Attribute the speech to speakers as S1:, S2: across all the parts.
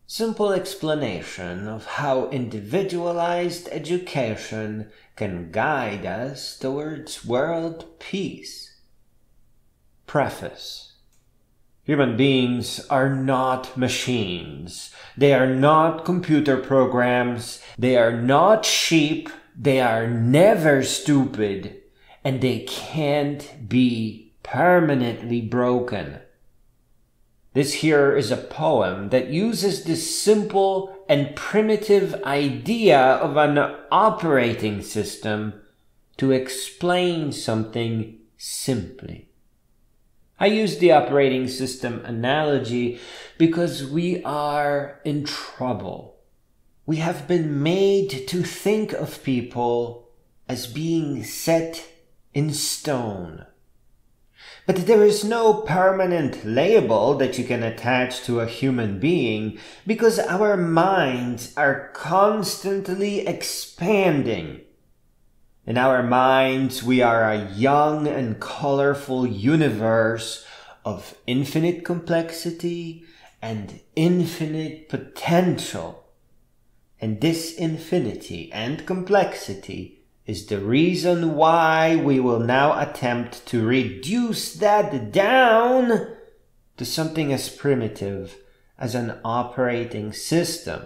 S1: Simple explanation of how individualized education can guide us towards world peace. Preface. Human beings are not machines. They are not computer programs. They are not sheep. They are never stupid. And they can't be permanently broken. This here is a poem that uses this simple and primitive idea of an operating system to explain something simply. I use the operating system analogy because we are in trouble. We have been made to think of people as being set in stone. But there is no permanent label that you can attach to a human being because our minds are constantly expanding. In our minds, we are a young and colorful universe of infinite complexity and infinite potential. And this infinity and complexity is the reason why we will now attempt to reduce that down to something as primitive as an operating system,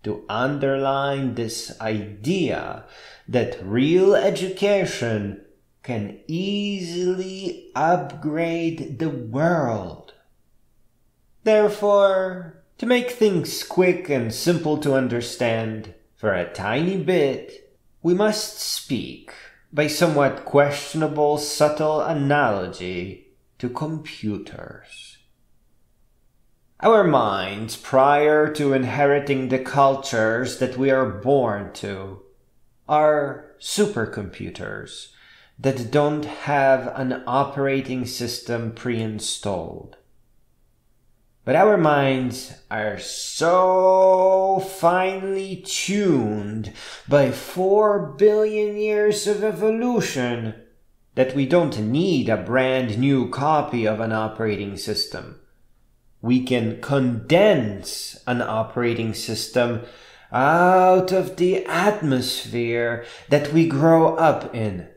S1: to underline this idea that real education can easily upgrade the world. Therefore, to make things quick and simple to understand for a tiny bit, we must speak by somewhat questionable subtle analogy to computers. Our minds, prior to inheriting the cultures that we are born to, are supercomputers that don't have an operating system pre-installed. But our minds are so finely tuned by 4 billion years of evolution that we don't need a brand new copy of an operating system. We can condense an operating system out of the atmosphere that we grow up in.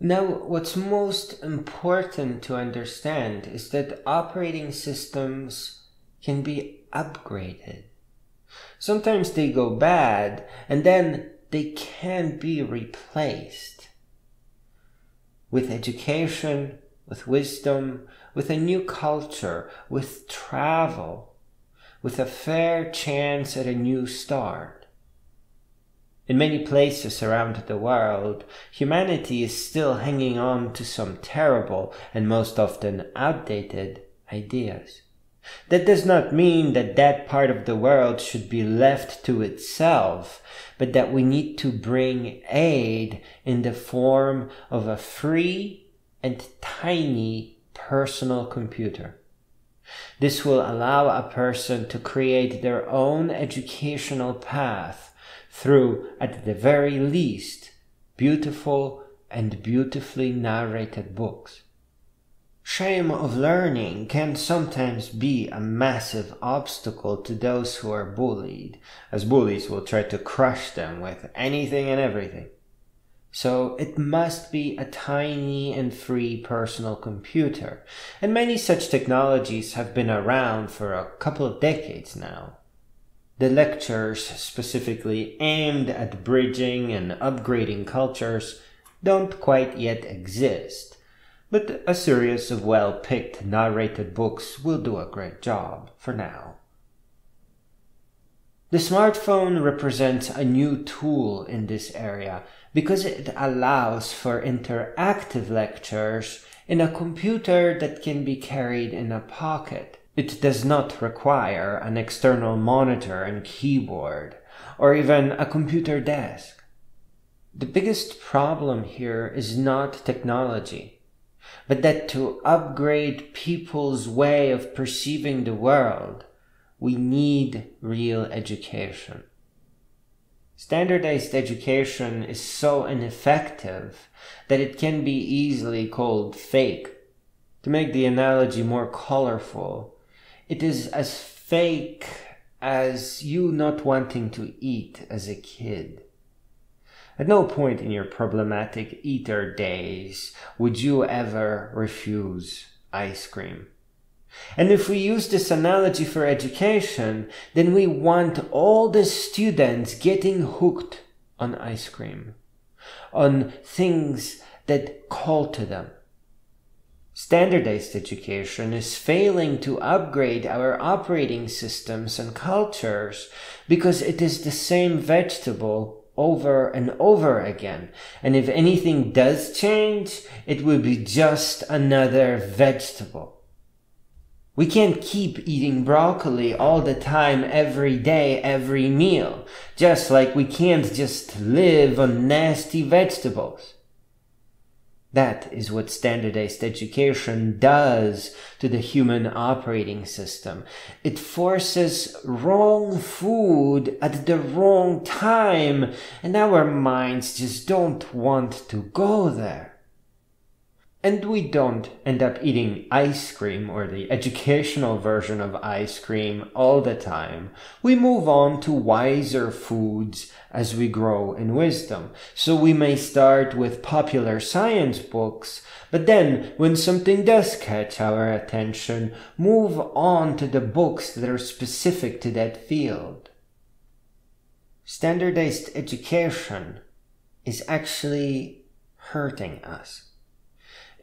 S1: Now, what's most important to understand is that operating systems can be upgraded. Sometimes they go bad, and then they can be replaced. With education, with wisdom, with a new culture, with travel, with a fair chance at a new start. In many places around the world, humanity is still hanging on to some terrible and most often outdated ideas. That does not mean that that part of the world should be left to itself, but that we need to bring aid in the form of a free and tiny personal computer. This will allow a person to create their own educational path through, at the very least, beautiful and beautifully narrated books. Shame of learning can sometimes be a massive obstacle to those who are bullied, as bullies will try to crush them with anything and everything. So it must be a tiny and free personal computer, and many such technologies have been around for a couple of decades now. The lectures specifically aimed at bridging and upgrading cultures don't quite yet exist, but a series of well-picked narrated books will do a great job for now. The smartphone represents a new tool in this area because it allows for interactive lectures in a computer that can be carried in a pocket. It does not require an external monitor and keyboard, or even a computer desk. The biggest problem here is not technology, but that to upgrade people's way of perceiving the world, we need real education. Standardized education is so ineffective that it can be easily called fake. To make the analogy more colorful, it is as fake as you not wanting to eat as a kid. At no point in your problematic eater days would you ever refuse ice cream. And if we use this analogy for education, then we want all the students getting hooked on ice cream, on things that call to them. Standardized education is failing to upgrade our operating systems and cultures because it is the same vegetable over and over again. And if anything does change, it will be just another vegetable. We can't keep eating broccoli all the time, every day, every meal, just like we can't just live on nasty vegetables. That is what standardized education does to the human operating system. It forces wrong food at the wrong time, and our minds just don't want to go there. And we don't end up eating ice cream or the educational version of ice cream all the time. We move on to wiser foods as we grow in wisdom. So we may start with popular science books, but then when something does catch our attention, move on to the books that are specific to that field. Standardized education is actually hurting us.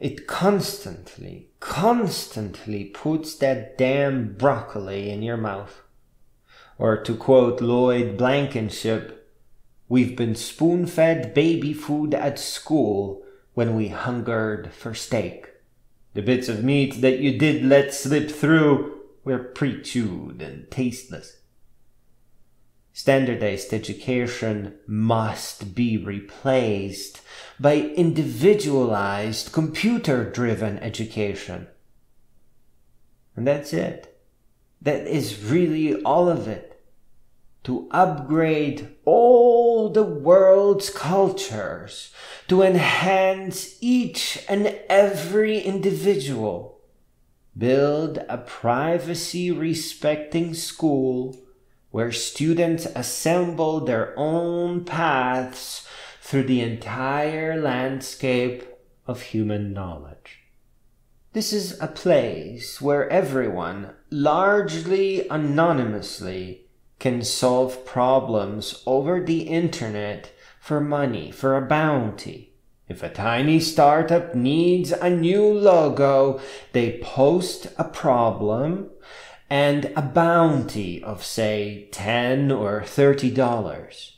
S1: It constantly puts that damn broccoli in your mouth. Or to quote Lloyd Blankenship, we've been spoon-fed baby food at school when we hungered for steak. The bits of meat that you did let slip through were pre-chewed and tasteless. Standardized education must be replaced by individualized, computer-driven education. And that's it. That is really all of it. To upgrade all the world's cultures, to enhance each and every individual, build a privacy-respecting school where students assemble their own paths through the entire landscape of human knowledge. This is a place where everyone, largely anonymously, can solve problems over the internet for money, for a bounty. If a tiny startup needs a new logo, they post a problem and a bounty of, say, $10 or $30.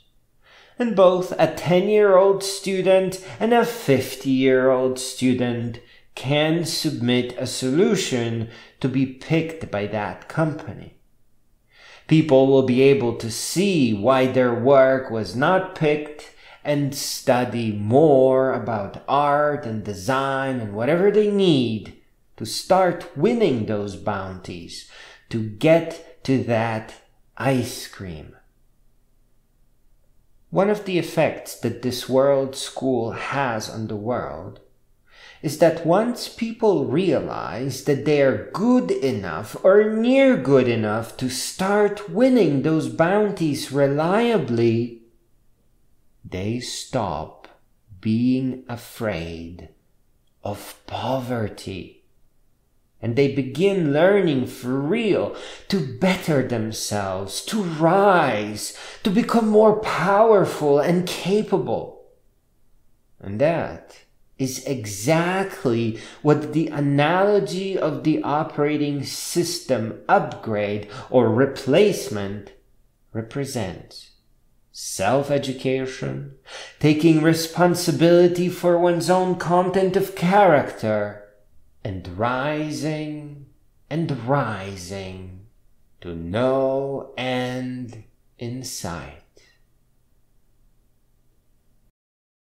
S1: And both a 10-year-old student and a 50-year-old student can submit a solution to be picked by that company. People will be able to see why their work was not picked and study more about art and design and whatever they need to start winning those bounties, to get to that ice cream. One of the effects that this world school has on the world is that once people realize that they are good enough or near good enough to start winning those bounties reliably, they stop being afraid of poverty. And they begin learning for real to better themselves, to rise, to become more powerful and capable. And that is exactly what the analogy of the operating system upgrade or replacement represents. Self-education, taking responsibility for one's own content of character, and rising to no end in sight.